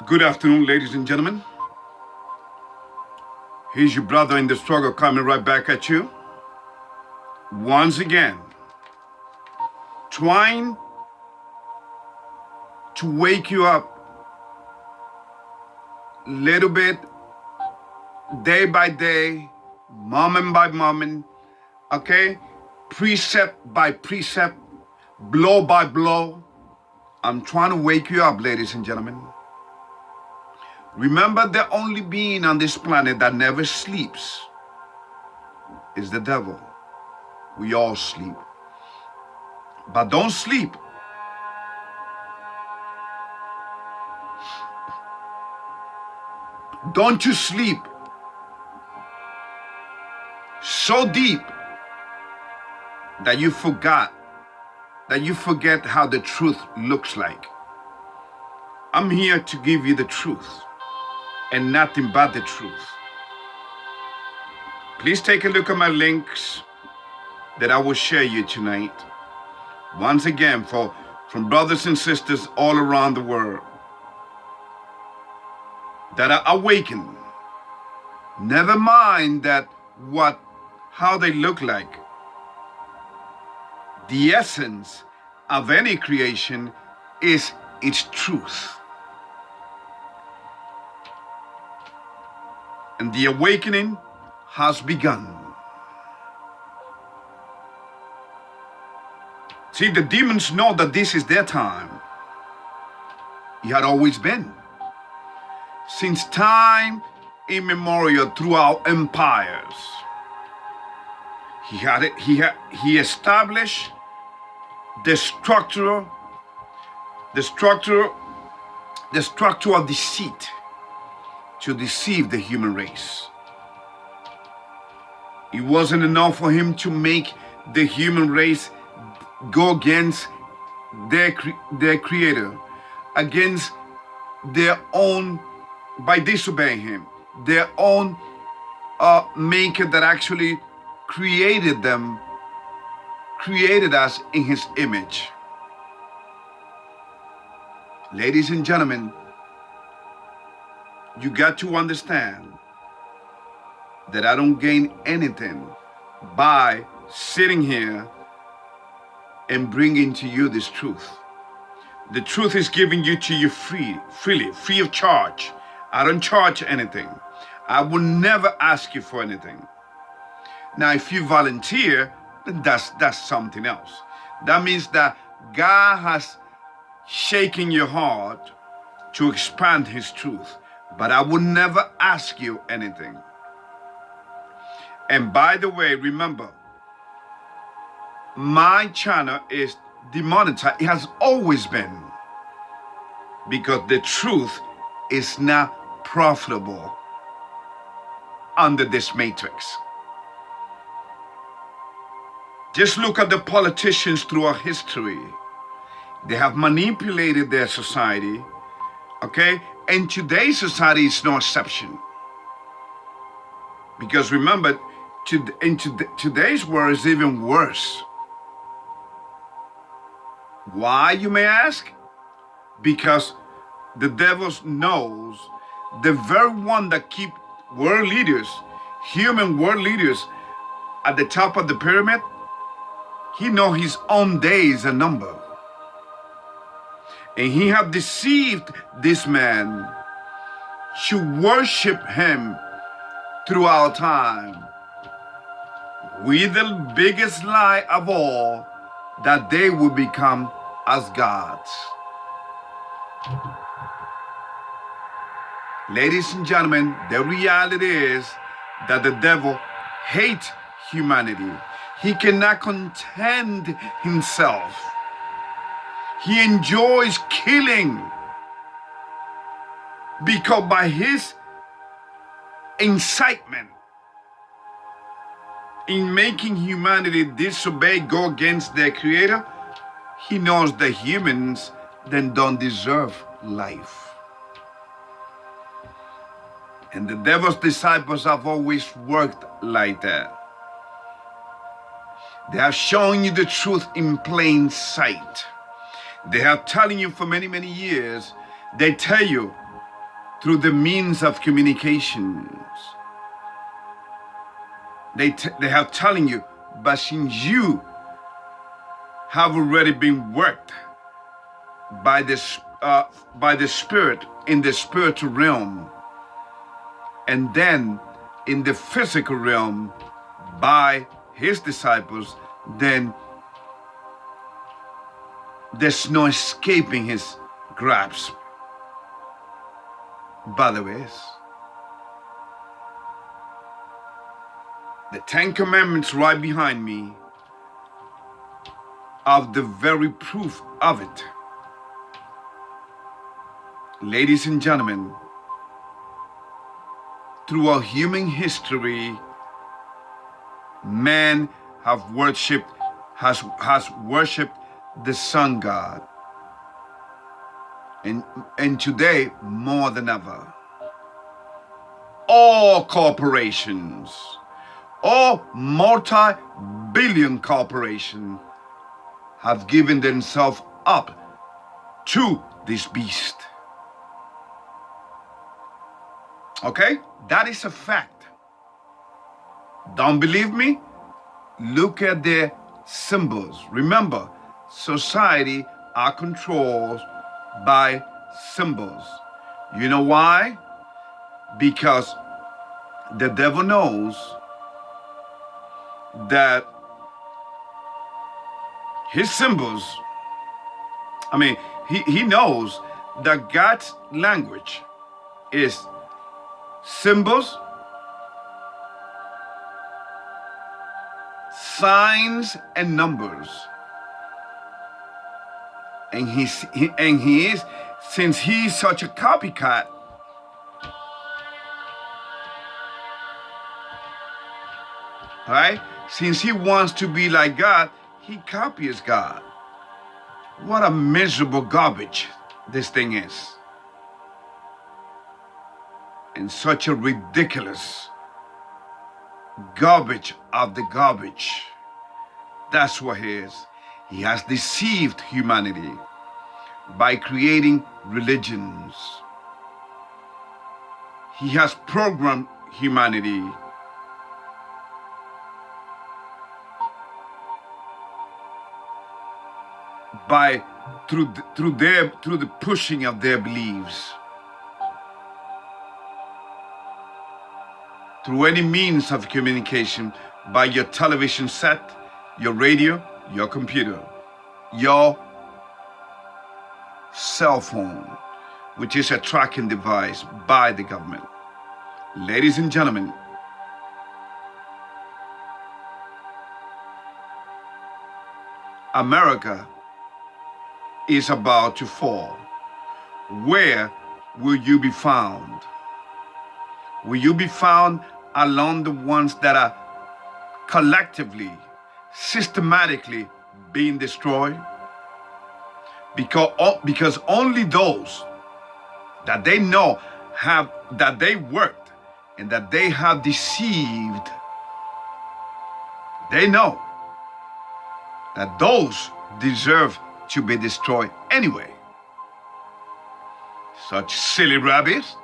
Good afternoon, ladies and gentlemen. Here's your brother in the struggle coming right back at you. Once again, trying to wake you up little bit, day by day, moment by moment, okay? Precept by precept, blow by blow. I'm trying to wake you up, ladies and gentlemen. Remember, the only being on this planet that never sleeps is the devil. We all sleep. But don't sleep. Don't you sleep so deep that you forget how the truth looks like. I'm here to give you the truth and nothing but the truth. Please take a look at my links that I will share you tonight. Once again, from brothers and sisters all around the world that are awakened. Never mind how they look like. The essence of any creation is its truth. And the awakening has begun. See, the demons know that this is their time. It had always been. Since time immemorial throughout empires. He established the structure of deceit to deceive the human race. It wasn't enough for him to make the human race go against their creator, against their own, by disobeying him, their own maker that actually created us in his image. Ladies and gentlemen, you got to understand that I don't gain anything by sitting here and bringing to you this truth. The truth is given to you freely, free of charge. I don't charge anything. I will never ask you for anything. Now, if you volunteer, then that's something else. That means that God has shaken your heart to expand his truth. But I will never ask you anything. And by the way, remember, my channel is demonetized. It has always been. Because the truth is not profitable under this matrix. Just look at the politicians throughout history. They have manipulated their society, okay? And today's society is no exception. Because remember, today's world is even worse. Why, you may ask? Because the devil knows the very one that keep world leaders, human world leaders, at the top of the pyramid, he knows his own days are numbered. And he have deceived this man to worship him throughout time with the biggest lie of all, that they will become as gods. Ladies and gentlemen, the reality is that the devil hates humanity. He cannot content himself. He enjoys killing, because by his incitement in making humanity disobey, go against their creator, he knows that humans then don't deserve life. And the devil's disciples have always worked like that. They have shown you the truth in plain sight. They have telling you for many, many years. They tell you through the means of communications. They have telling you, but since you have already been worked by the Spirit in the spiritual realm, and then in the physical realm by his disciples, then there's no escaping his grasp. By the way, the 10 Commandments right behind me are the very proof of it. Ladies and gentlemen, throughout human history, man has worshipped the sun god. And today, more than ever, all corporations, all multi-billion corporations have given themselves up to this beast. Okay? That is a fact. Don't believe me? Look at their symbols. Remember, society are controlled by symbols. You know why? Because the devil knows that his symbols, he knows that God's language is symbols, signs, and numbers. And he is, since he's such a copycat, right? Since he wants to be like God, he copies God. What a miserable garbage this thing is. And such a ridiculous garbage of the garbage. That's what he is. He has deceived humanity by creating religions. He has programmed humanity through the pushing of their beliefs, through any means of communication, by your television set, your radio, your computer, your cell phone, which is a tracking device by the government. Ladies and gentlemen, America is about to fall. Where will you be found? Will you be found along the ones that are collectively, systematically being destroyed? Because only those that they know that they worked and that they have deceived, they know that those deserve to be destroyed anyway. Such silly rabbits,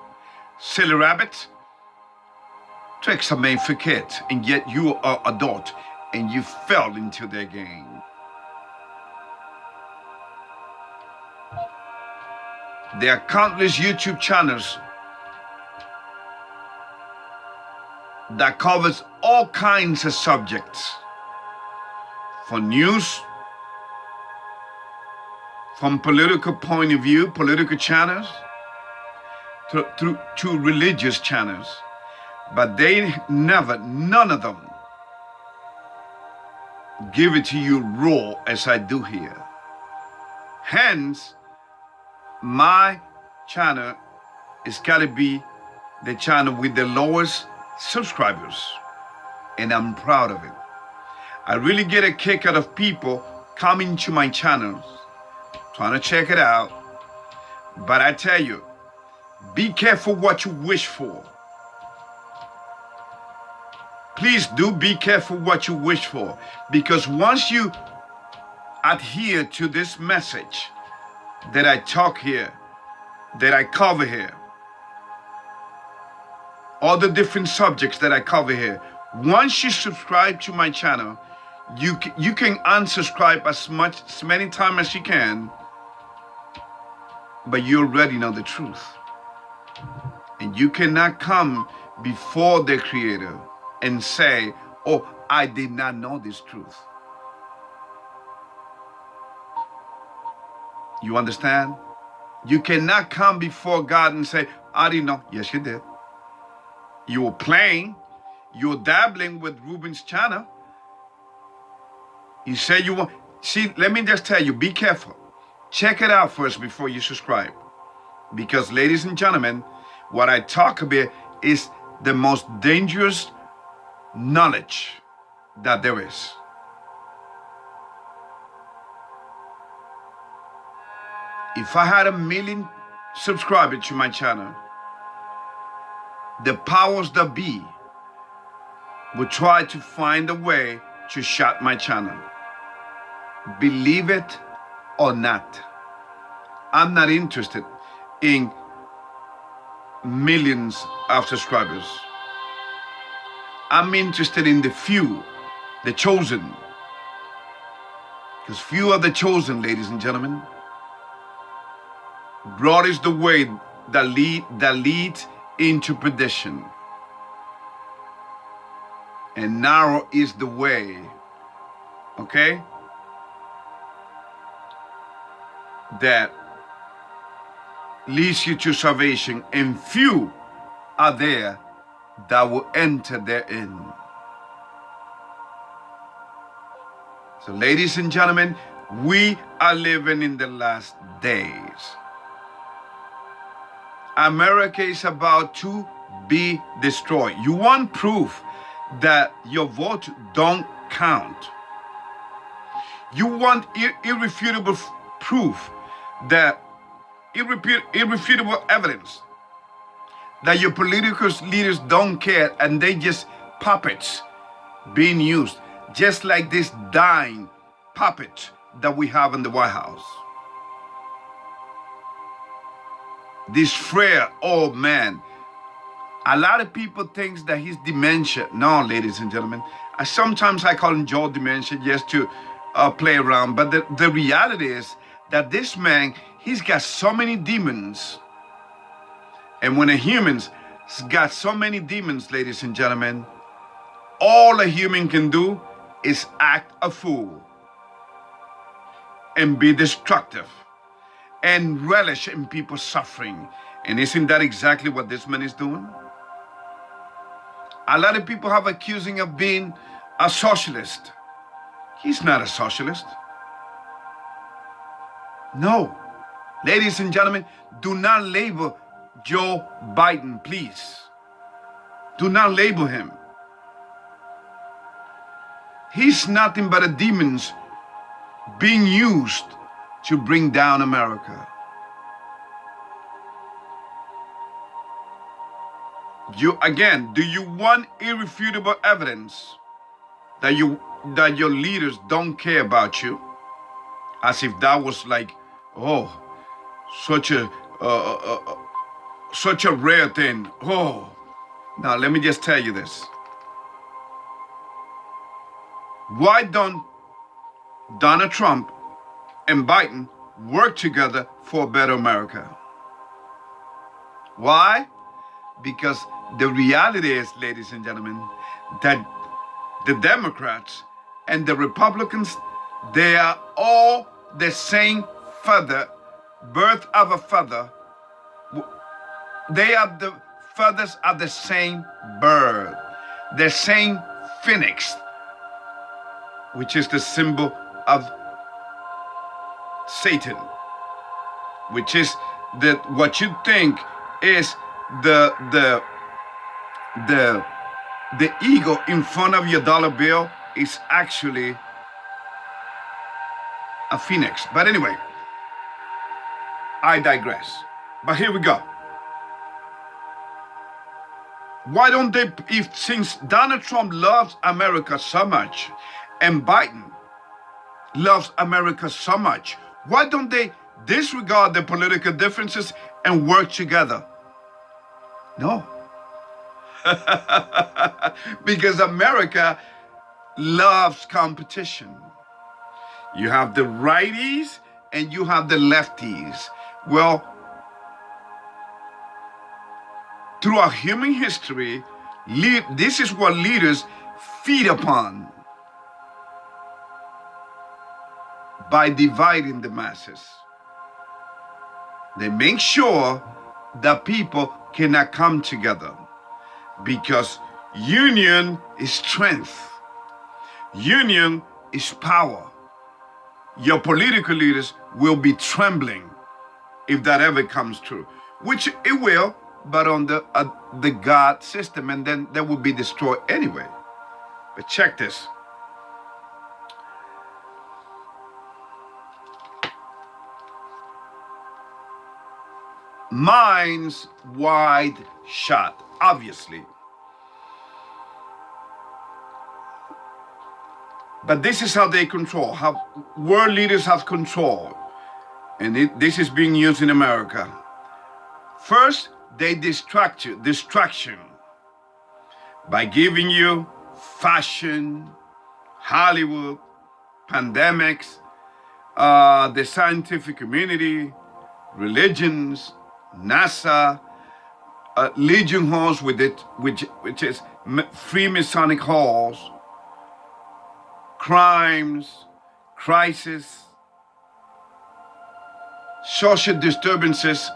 tricks are made for kids, and yet you are adult and you fell into their game. There are countless YouTube channels that covers all kinds of subjects, for news, from political point of view, political channels, to religious channels, but they never, none of them, give it to you raw as I do here. Hence, my channel is gotta be the channel with the lowest subscribers, and I'm proud of it. I really get a kick out of people coming to my channels, trying to check it out, but I tell you, be careful what you wish for. Please do be careful what you wish for, because once you adhere to this message that I talk here, that I cover here, all the different subjects that I cover here. Once you subscribe to my channel, you can unsubscribe as many times as you can, but you already know the truth. And you cannot come before the Creator and say, oh, I did not know this truth. You understand? You cannot come before God and say, I didn't know. Yes, you did. You were playing. You were dabbling with Ruben's channel. You say you want. See, let me just tell you, be careful. Check it out first before you subscribe. Because, ladies and gentlemen, what I talk about is the most dangerous knowledge that there is. If I had 1 million subscribers to my channel, the powers that be would try to find a way to shut my channel. Believe it or not, I'm not interested in millions of subscribers. I'm interested in the few, the chosen. Because few are the chosen, ladies and gentlemen. Broad is the way that leads into perdition, and narrow is the way, okay, that leads you to salvation, and few are there that will enter therein. So, ladies and gentlemen, we are living in the last days. America is about to be destroyed. You want proof that your vote don't count. You want irrefutable proof that irrefutable evidence that your political leaders don't care and they just puppets being used, just like this dying puppet that we have in the White House. This frail old man. A lot of people think that he's dementia. No, ladies and gentlemen. Sometimes I call him Joe Dementia just to play around. But the reality is that this man, he's got so many demons. And when a human's got so many demons, ladies and gentlemen, all a human can do is act a fool and be destructive and relish in people's suffering. And isn't that exactly what this man is doing? A lot of people have accusing him of being a socialist. He's not a socialist. No. Ladies and gentlemen, do not label Joe Biden, please. Do not label him. He's nothing but a demons being used to bring down America. Again, do you want irrefutable evidence that your leaders don't care about you? As if that was like, oh, such a rare thing. Oh, now let me just tell you this. Why don't Donald Trump and Biden work together for a better America? Why? Because the reality is, ladies and gentlemen, that the Democrats and the Republicans, they are all the same feather, birth of a feather. They are the feathers of the same bird, the same phoenix, which is the symbol of Satan, which is what you think is the eagle in front of your dollar bill is actually a phoenix. But anyway, I digress. But here we go. Why don't they, since Donald Trump loves America so much and Biden loves America so much, why don't they disregard the political differences and work together? No. Because America loves competition. You have the righties and you have the lefties. Well, throughout human history, this is what leaders feed upon by dividing the masses. They make sure that people cannot come together because union is strength. Union is power. Your political leaders will be trembling if that ever comes true, which it will, but on the God system, and then they will be destroyed anyway. But check this. Minds wide shut, obviously. But this is how they control, how world leaders have control. And this is being used in America. First, they distraction, by giving you fashion, Hollywood, pandemics, the scientific community, religions, NASA, Legion halls with it, which is Freemasonic halls, crimes, crisis, social disturbances,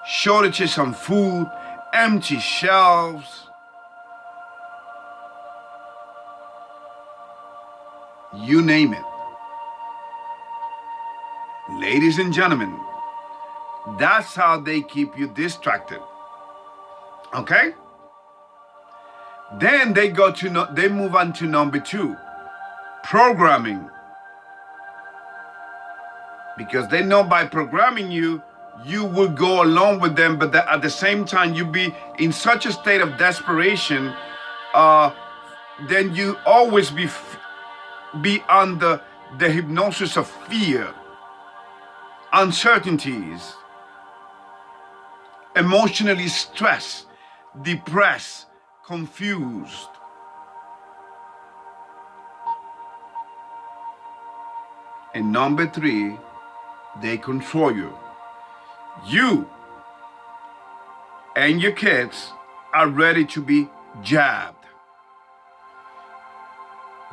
shortages on food, empty shelves. You name it. Ladies and gentlemen, that's how they keep you distracted. Okay? Then they move on to number 2, programming. Because they know by programming you will go along with them, but at the same time you be in such a state of desperation, then you always be under the hypnosis of fear, uncertainties, emotionally stressed, depressed, confused. And number 3, they control you. You and your kids are ready to be jabbed.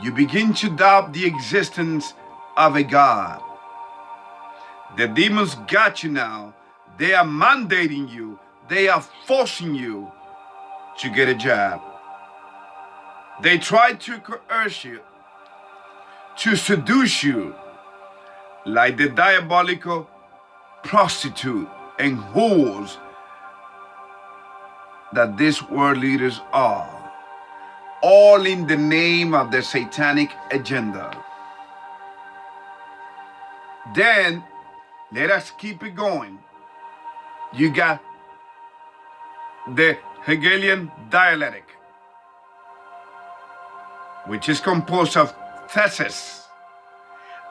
You begin to doubt the existence of a God. The demons got you now. They are mandating you. They are forcing you to get a jab. They try to coerce you, to seduce you, like the diabolical prostitute and whores that these world leaders are, all in the name of the satanic agenda. Then let us keep it going. You got the Hegelian dialectic, which is composed of thesis,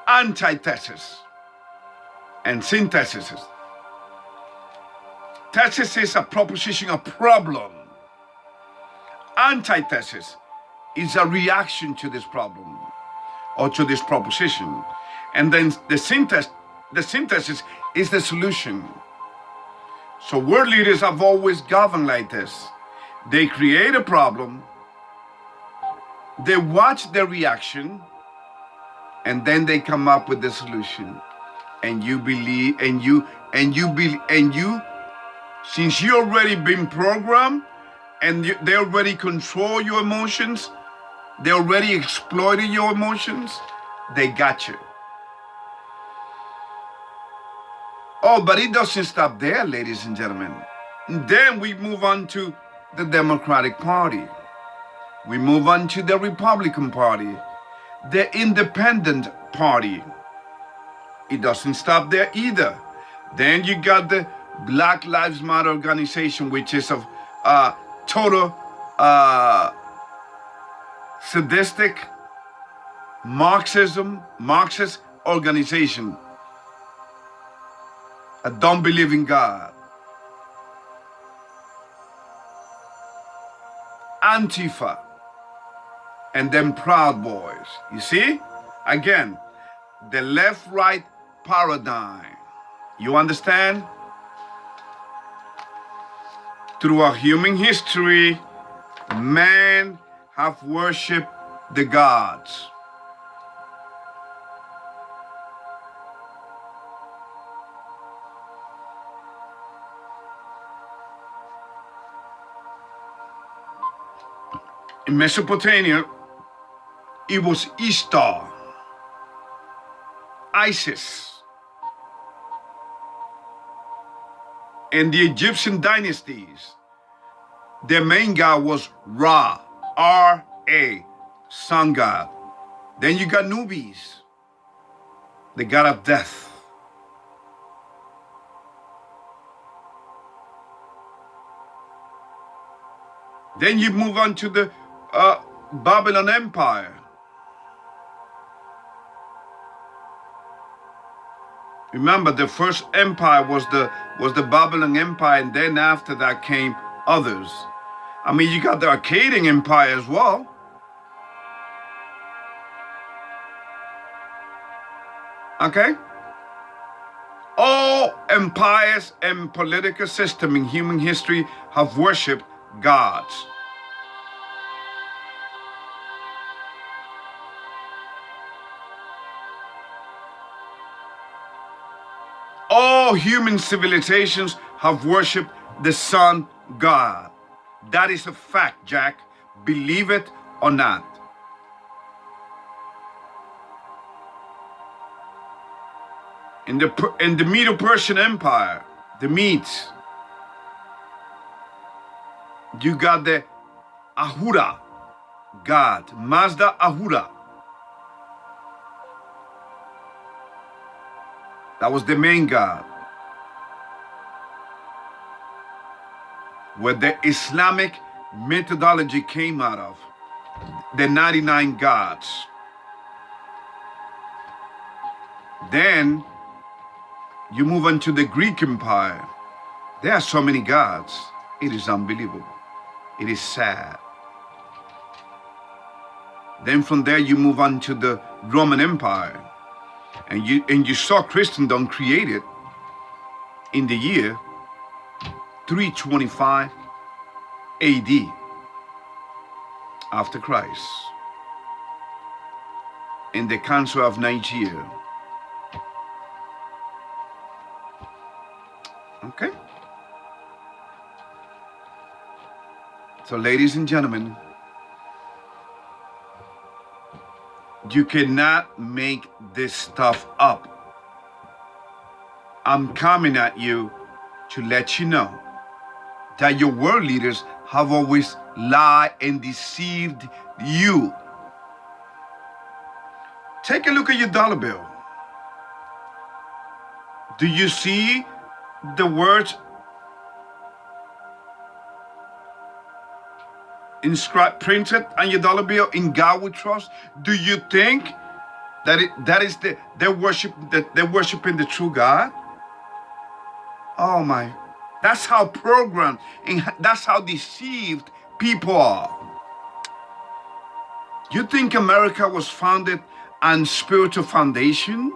antithesis, and synthesis. Thesis is a proposition, a problem. Antithesis is a reaction to this problem or to this proposition. And then the synthesis is the solution. So world leaders have always governed like this. They create a problem, they watch the reaction, and then they come up with the solution. And you believe, and you, since you already been programmed, and they already control your emotions, they already exploited your emotions, they got you. Oh, but it doesn't stop there, ladies and gentlemen. Then we move on to the Democratic Party. We move on to the Republican Party, the Independent Party. It doesn't stop there either. Then you got the Black Lives Matter organization, which is of total sadistic Marxist organization. I don't believe in God. Antifa, and then Proud Boys. You see? Again, the left-right paradigm. You understand? Throughout human history, man have worshipped the gods. In Mesopotamia, it was Ishtar, Isis. In the Egyptian dynasties, their main god was Ra, R-A, sun god. Then you got Nubis, the god of death. Then you move on to the Babylon Empire. Remember, the first empire was the Babylon Empire, and then after that came others. I mean, you got the Akkadian Empire as well. Okay? All empires and political systems in human history have worshipped gods. All human civilizations have worshipped the sun god. That is a fact, Jack. Believe it or not. In the Medo-Persian Empire, the Medes, you got the Ahura god, Mazda Ahura. That was the main god. Where the Islamic methodology came out of, the 99 gods. Then you move on to the Greek Empire. There are so many gods. It is unbelievable. It is sad. Then from there you move on to the Roman Empire. And you saw Christendom created in the year 325 AD after Christ in the Council of Nicaea. Okay? So, ladies and gentlemen, you cannot make this stuff up. I'm coming at you to let you know that your world leaders have always lied and deceived you. Take a look at your dollar bill. Do you see the words inscribed, printed on your dollar bill, "In God we trust"? Do you think that they're worshiping the true God? Oh my, that's how programmed and that's how deceived people are. You think America was founded on spiritual foundation?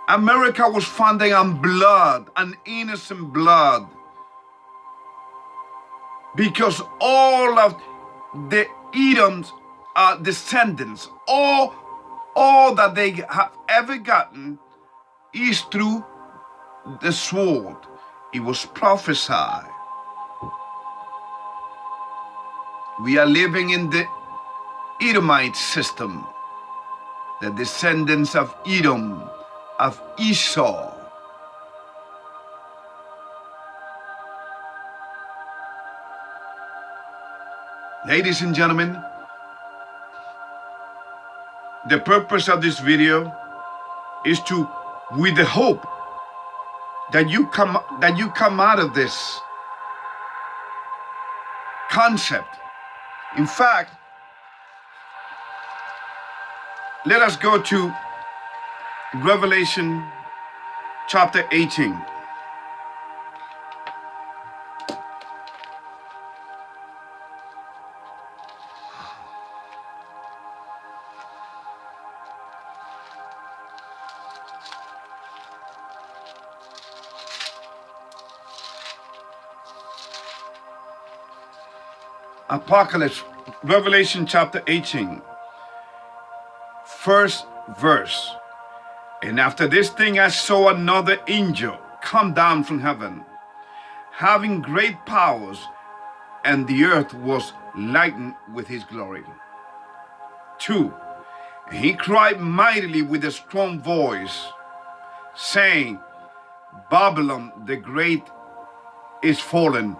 America was founded on blood, on innocent blood. Because all of the Edom's descendants, all that they have ever gotten is through the sword. It was prophesied. We are living in the Edomite system, the descendants of Edom, of Esau. Ladies and gentlemen, the purpose of this video is to, with the hope that you come out of this concept. In fact, let us go to Revelation chapter 18. Apocalypse, Revelation chapter 18, first verse. And after this thing I saw another angel come down from heaven, having great powers, and the earth was lightened with his glory. 2. And he cried mightily with a strong voice, saying, Babylon the great is fallen,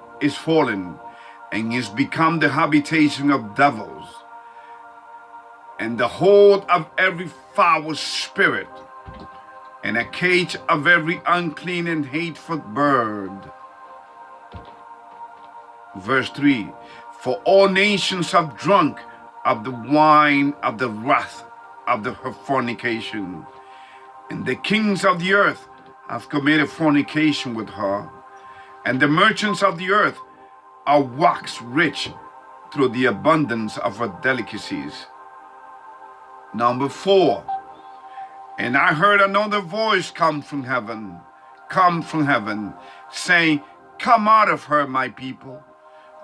and is become the habitation of devils, and the hold of every foul spirit, and a cage of every unclean and hateful bird. Verse 3, for all nations have drunk of the wine of the wrath of her fornication, and the kings of the earth have committed fornication with her, and the merchants of the earth are waxed rich through the abundance of her delicacies. Number 4, and I heard another voice come from heaven, saying, come out of her, my people,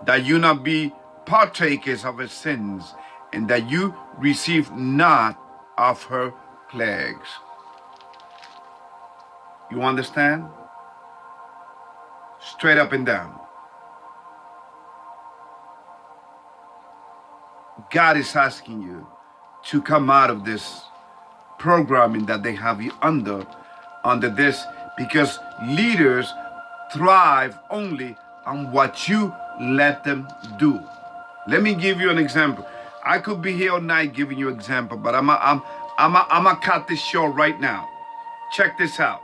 that you not be partakers of her sins, and that you receive not of her plagues. You understand? Straight up and down. God is asking you to come out of this programming that they have you under this, because leaders thrive only on what you let them do. Let me give you an example. I could be here all night giving you an example, but I'm gonna cut this short right now. Check this out.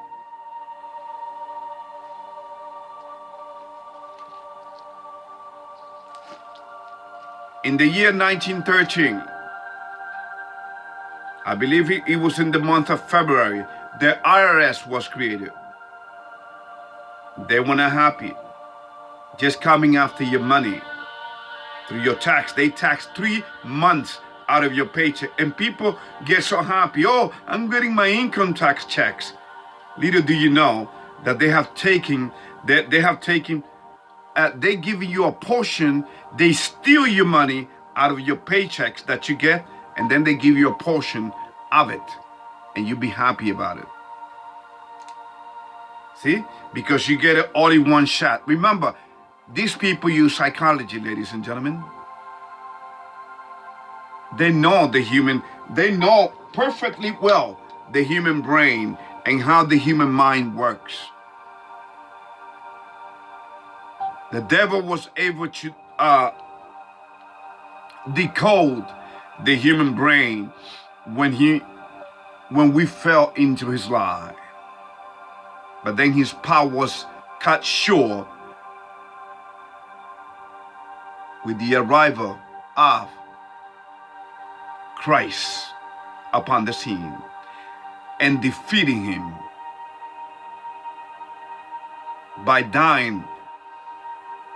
In the year 1913, I believe it was in the month of February, the IRS was created. They were not happy, just coming after your money through your tax. They tax 3 months out of your paycheck, and people get so happy. Oh, I'm getting my income tax checks. Little do you know that they giving you a portion. They steal your money out of your paychecks that you get, and then they give you a portion of it, and you be happy about it. See? Because you get it all in one shot. Remember, these people use psychology, ladies and gentlemen. They know they know perfectly well the human brain and how the human mind works. The devil was able to decode the human brain when we fell into his lie. But then his power was cut short with the arrival of Christ upon the scene and defeating him by dying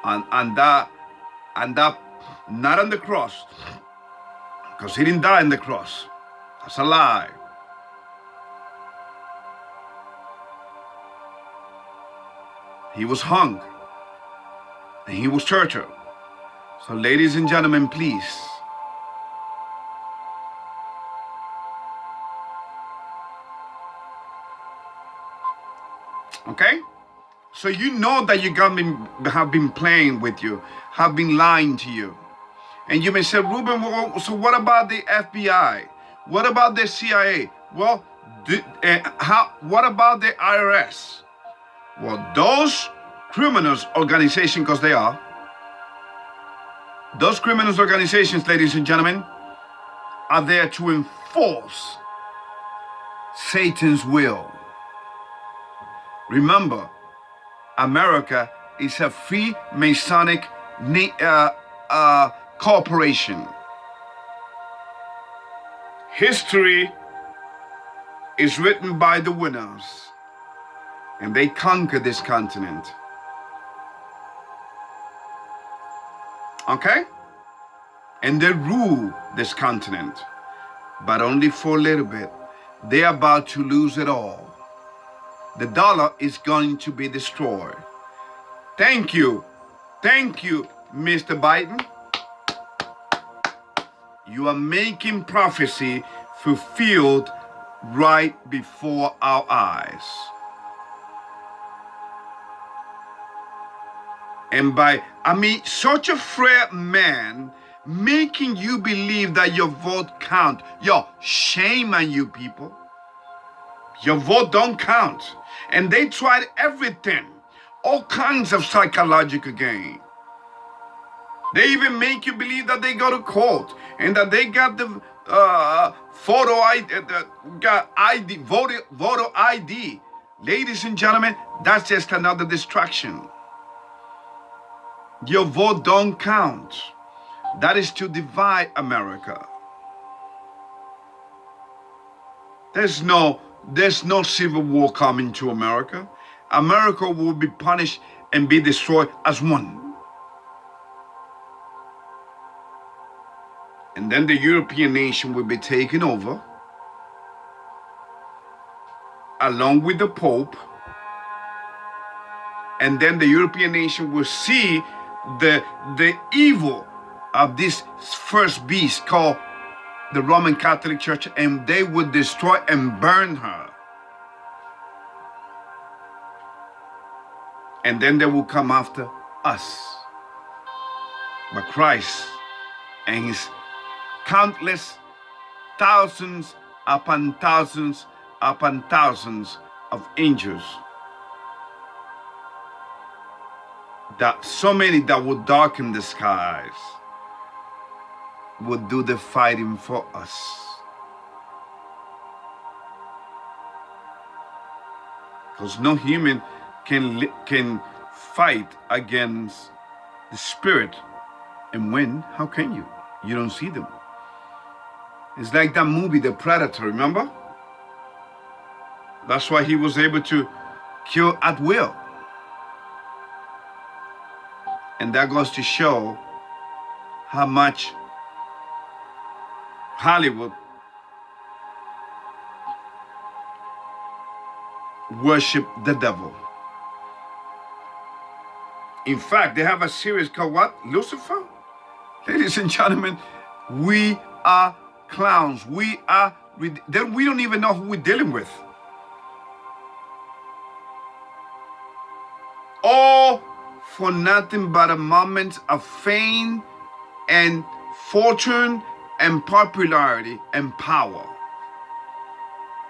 on that not on the cross, because he didn't die on the cross. That's a lie. He was hung and he was tortured. So ladies and gentlemen, please, okay? So you know that you have been playing with you, have been lying to you. And you may say, Ruben, so what about the FBI? What about the CIA? Well, what about the IRS? Well, those criminals organizations, because they are, those criminals organizations, ladies and gentlemen, are there to enforce Satan's will. Remember, America is a Freemasonic corporation. History is written by the winners, and they conquer this continent. Okay? And they rule this continent, but only for a little bit. They're about to lose it all. The dollar is going to be destroyed. Thank you, Mr. Biden. You are making prophecy fulfilled right before our eyes. And such a frail man making you believe that your vote count. Yo, shame on you people. Your vote don't count. And they tried everything, all kinds of psychological game. They even make you believe that they go to court and that they got the photo ID, voter ID. Ladies and gentlemen, that's just another distraction. Your vote don't count. That is to divide America. There's no civil war coming to America. America will be punished and be destroyed as one. And then the European nation will be taken over, along with the Pope. And then the European nation will see the evil of this first beast called the Roman Catholic Church, and they would destroy and burn her. And then they will come after us. But Christ and his countless thousands upon thousands upon thousands of angels, that so many that would darken the skies, would do the fighting for us. Because no human can fight against the spirit and win. How can you? You don't see them. It's like that movie, The Predator, remember? That's why he was able to kill at will. And that goes to show how much Hollywood worship the devil. In fact, they have a series called what? Lucifer? Ladies and gentlemen, we are clowns. We don't even know who we're dealing with. All for nothing but a moment of fame and fortune and popularity and power.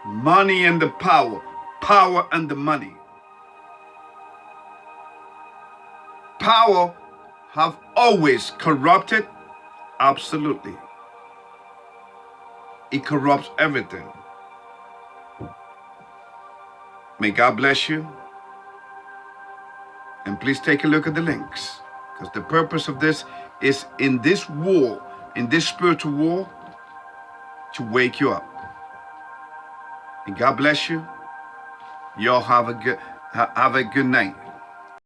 Money and the power. Power and the money. Power have always corrupted. Absolutely. It corrupts everything. May God bless you. And please take a look at the links, because the purpose of this is in this war, in this spiritual war, to wake you up. And God bless you. Y'all have a good night.